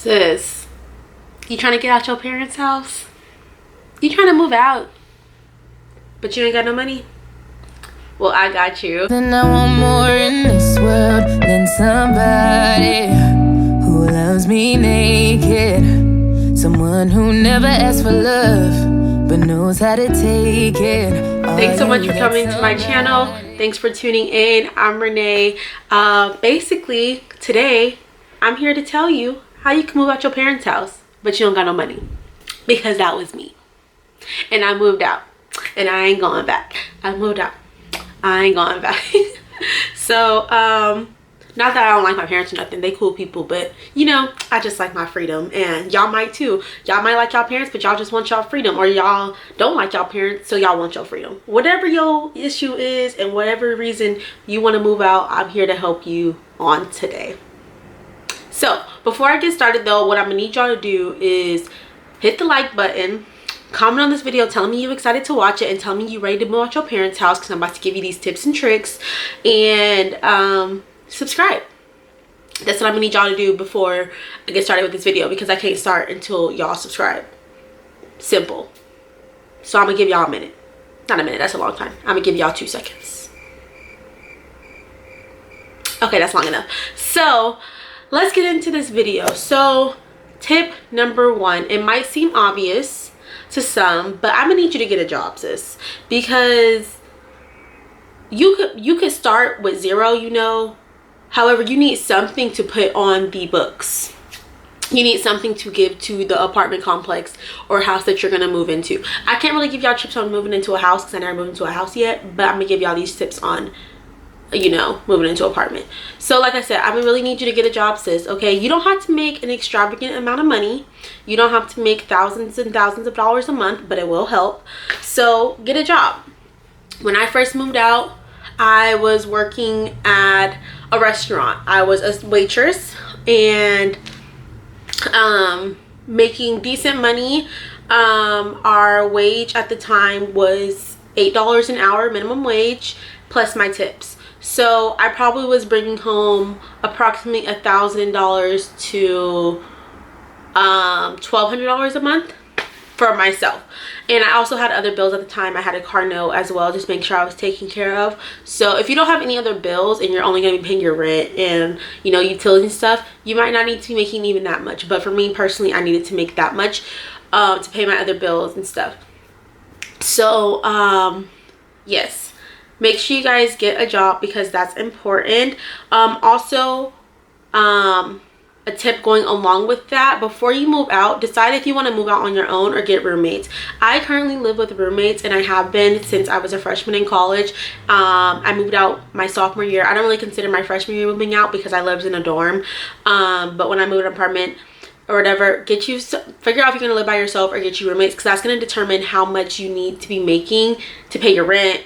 Sis, you trying to get out your parents' house? You trying to move out, but you ain't got no money? Well, I got you. Then I want more in this world than somebody who loves me naked. Someone who never asks for love, but knows how to take it. Thanks so much for coming to my channel. Thanks for tuning in. I'm Renee. Basically, today, I'm here to tell you how you can move out your parents' house, but you don't got no money. Because that was me. And I moved out. And I ain't going back. I moved out. I ain't going back. So, not that I don't like my parents or nothing. They cool people, but you know, I just like my freedom, and y'all might too. Y'all might like y'all parents, but y'all just want y'all freedom, or y'all don't like y'all parents, so y'all want your freedom. Whatever your issue is and whatever reason you want to move out, I'm here to help you on today. So before I get started though, what I'm gonna need y'all to do is hit the like button, comment on this video telling me you're excited to watch it, and tell me you're ready to move out your parents' house, because I'm about to give you these tips and tricks, and subscribe. That's what I'm gonna need y'all to do before I get started with this video, because I can't start until y'all subscribe. Simple. So I'm gonna give y'all a minute. Not a minute, that's a long time. I'm gonna give y'all 2 seconds. Okay, that's long enough. So let's get into this video. So tip number 1, it might seem obvious to some, but I'm gonna need you to get a job, sis, because you could start with 0, you know. However, you need something to put on the books. You need something to give to the apartment complex or house that you're gonna move into. I can't really give y'all tips on moving into a house because I never moved into a house yet, but I'm gonna give y'all these tips on, you know, moving into an apartment. So like I said, I really need you to get a job, sis. Okay, you don't have to make an extravagant amount of money. You don't have to make thousands and thousands of dollars a month, but it will help. So get a job. When I first moved out, I was working at a restaurant. I was a waitress and making decent money. Our wage at the time was $8 an hour, minimum wage, plus my tips. So I probably was bringing home approximately $1,000 to $1,200 a month for myself. And I also had other bills at the time. I had a car note as well, just make sure I was taken care of. So if you don't have any other bills and you're only going to be paying your rent and, you know, utilities and stuff, you might not need to be making even that much. But for me personally, I needed to make that much to pay my other bills and stuff. So yes, make sure you guys get a job, because that's important. Also, a tip going along with that, before you move out, decide if you want to move out on your own or get roommates. I currently live with roommates, and I have been since I was a freshman in college. I moved out my sophomore year. I don't really consider my freshman year moving out because I lived in a dorm, but when I moved to an apartment or whatever, figure out if you're going to live by yourself or get you roommates, because that's going to determine how much you need to be making to pay your rent,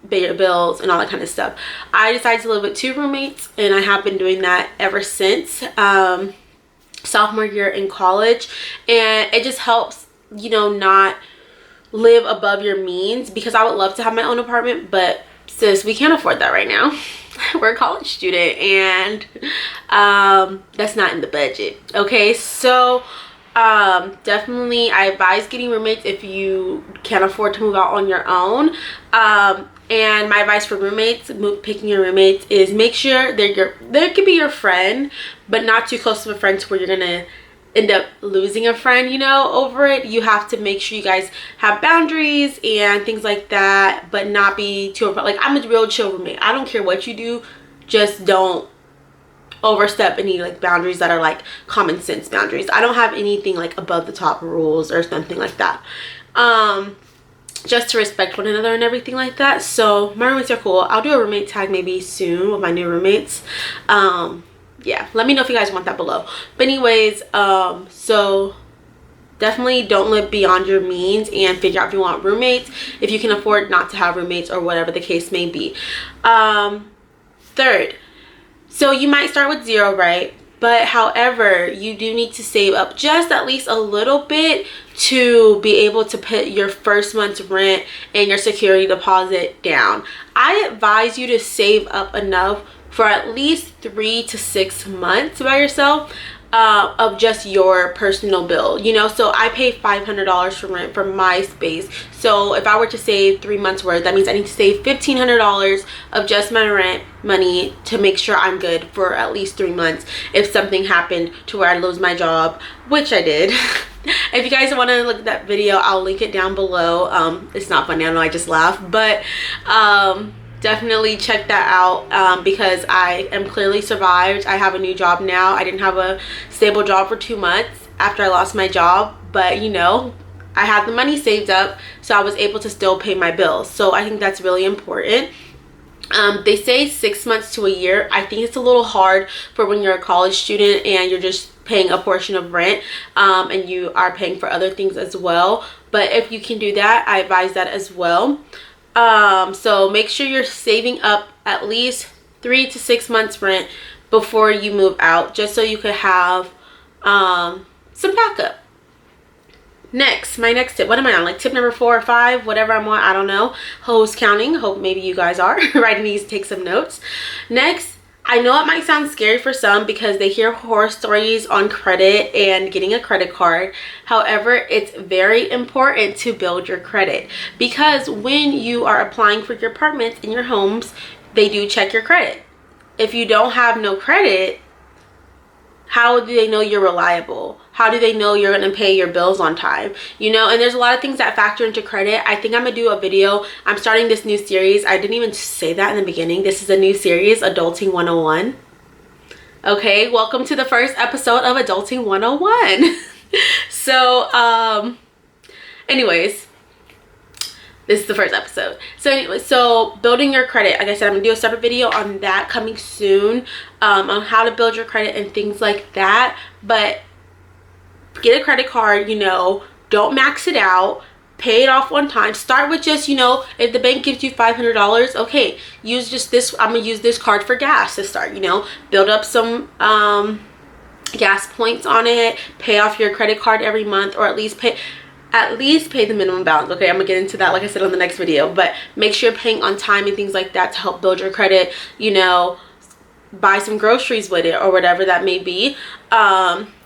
pay your bills, and all that kind of stuff. I decided to live with 2 roommates, and I have been doing that ever since sophomore year in college, and it just helps, you know, not live above your means, because I would love to have my own apartment, but sis, we can't afford that right now. We're a college student, and that's not in the budget. Okay, so definitely I advise getting roommates if you can't afford to move out on your own. And my advice for roommates, picking your roommates, is make sure they could be your friend, but not too close to a friend to where you're gonna end up losing a friend, you know, over it. You have to make sure you guys have boundaries and things like that, but not be too over. Like, I'm a real chill roommate. I don't care what you do, just don't overstep any like boundaries that are like common sense boundaries. I don't have anything like above the top rules or something like that. Just to respect one another and everything like that. So my roommates are cool. I'll do a roommate tag maybe soon with my new roommates. Yeah, let me know if you guys want that below. But anyways, so definitely don't live beyond your means, and figure out if you want roommates, if you can afford not to have roommates, or whatever the case may be. Third, so you might start with 0, right? But however, you do need to save up just at least a little bit to be able to put your first month's rent and your security deposit down. I advise you to save up enough for at least 3 to 6 months by yourself. of just your personal bill, you know. So I pay $500 for rent for my space. So if I were to save 3 months worth, that means I need to save $1,500 of just my rent money to make sure I'm good for at least 3 months if something happened to where I lose my job, which I did. If you guys want to look at that video, I'll link it down below. It's not funny, I know, I just laughed, but definitely check that out, because I am clearly survived. I have a new job now. I didn't have a stable job for 2 months after I lost my job, but you know, I had the money saved up, so I was able to still pay my bills. So I think that's really important. They say 6 months to a year. I think it's a little hard for when you're a college student and you're just paying a portion of rent, and you are paying for other things as well. But if you can do that, I advise that as well. So make sure you're saving up at least 3 to 6 months rent before you move out, just so you could have some backup. Next, my next tip, what am I on, like tip number 4 or 5, whatever I'm on, I don't know. Who's counting? Hope maybe you guys are writing these, take some notes. Next, I know it might sound scary for some because they hear horror stories on credit and getting a credit card. However, it's very important to build your credit, because when you are applying for your apartments in your homes, they do check your credit. If you don't have no credit, how do they know you're reliable? How do they know you're going to pay your bills on time? You know, and there's a lot of things that factor into credit. I think I'm going to do a video. I'm starting this new series. I didn't even say that in the beginning. This is a new series, Adulting 101. Okay, welcome to the first episode of Adulting 101. So, anyways, this is the first episode. So anyway, so building your credit, like I said, I'm gonna do a separate video on that coming soon, on how to build your credit and things like that. But get a credit card, you know, don't max it out, pay it off one time. Start with just, you know, if the bank gives you $500, okay, use just this. I'm gonna use this card for gas to start, you know, build up some gas points on it, pay off your credit card every month, or at least pay the minimum balance. Okay, I'm gonna get into that, like I said, on the next video. But make sure you're paying on time and things like that to help build your credit. You know, buy some groceries with it or whatever that may be.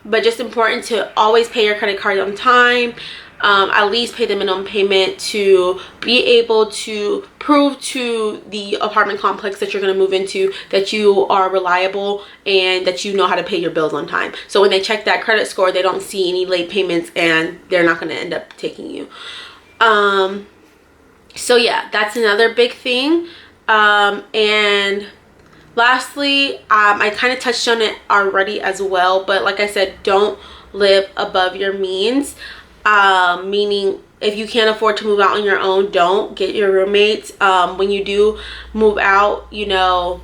But just important to always pay your credit card on time. At least pay the minimum payment to be able to prove to the apartment complex that you're going to move into that you are reliable and that you know how to pay your bills on time. So when they check that credit score, they don't see any late payments and they're not going to end up taking you. So yeah, that's another big thing. And lastly, I kind of touched on it already as well, but like I said, don't live above your means. Meaning if you can't afford to move out on your own, don't get your roommates. When you do move out, you know,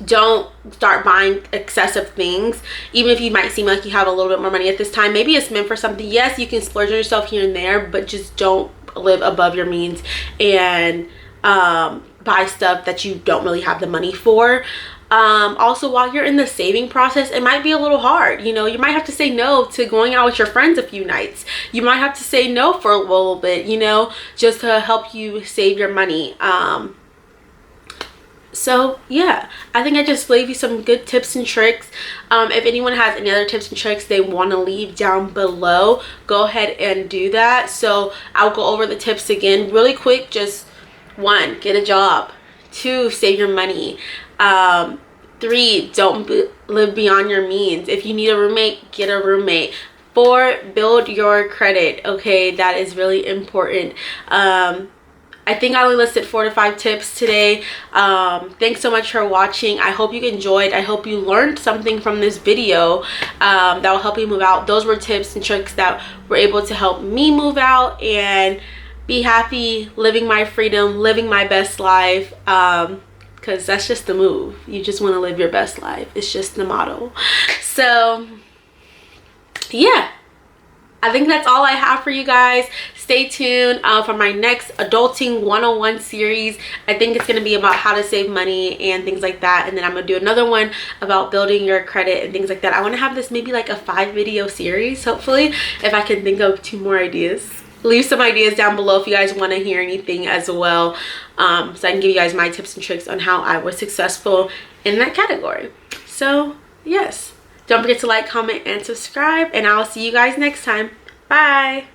don't start buying excessive things. Even if you might seem like you have a little bit more money at this time, maybe it's meant for something. Yes, you can splurge on yourself here and there, but just don't live above your means and buy stuff that you don't really have the money for. Also, while you're in the saving process, it might be a little hard. You know, you might have to say no to going out with your friends a few nights. You might have to say no for a little bit, you know, just to help you save your money. So yeah, I think I just gave you some good tips and tricks. If anyone has any other tips and tricks they want to leave down below, go ahead and do that. So I'll go over the tips again really quick. Just 1, get a job. 2, save your money. 3, don't live beyond your means. If you need a roommate, get a roommate. 4, build your credit. Okay, that is really important. I think I only listed 4 to 5 tips today. Thanks so much for watching. I hope you enjoyed. I hope you learned something from this video that will help you move out. Those were tips and tricks that were able to help me move out and be happy, living my freedom, living my best life. Because that's just the move. You just want to live your best life. It's just the motto. So yeah, I think that's all I have for you guys. Stay tuned for my next Adulting 101 series. I think it's going to be about how to save money and things like that. And then I'm going to do another one about building your credit and things like that. I want to have this maybe like a 5-video series, hopefully, if I can think of 2 more ideas. Leave some ideas down below if you guys want to hear anything as well, so I can give you guys my tips and tricks on how I was successful in that category. So yes, Don't forget to like, comment, and subscribe, and I'll see you guys next time. Bye.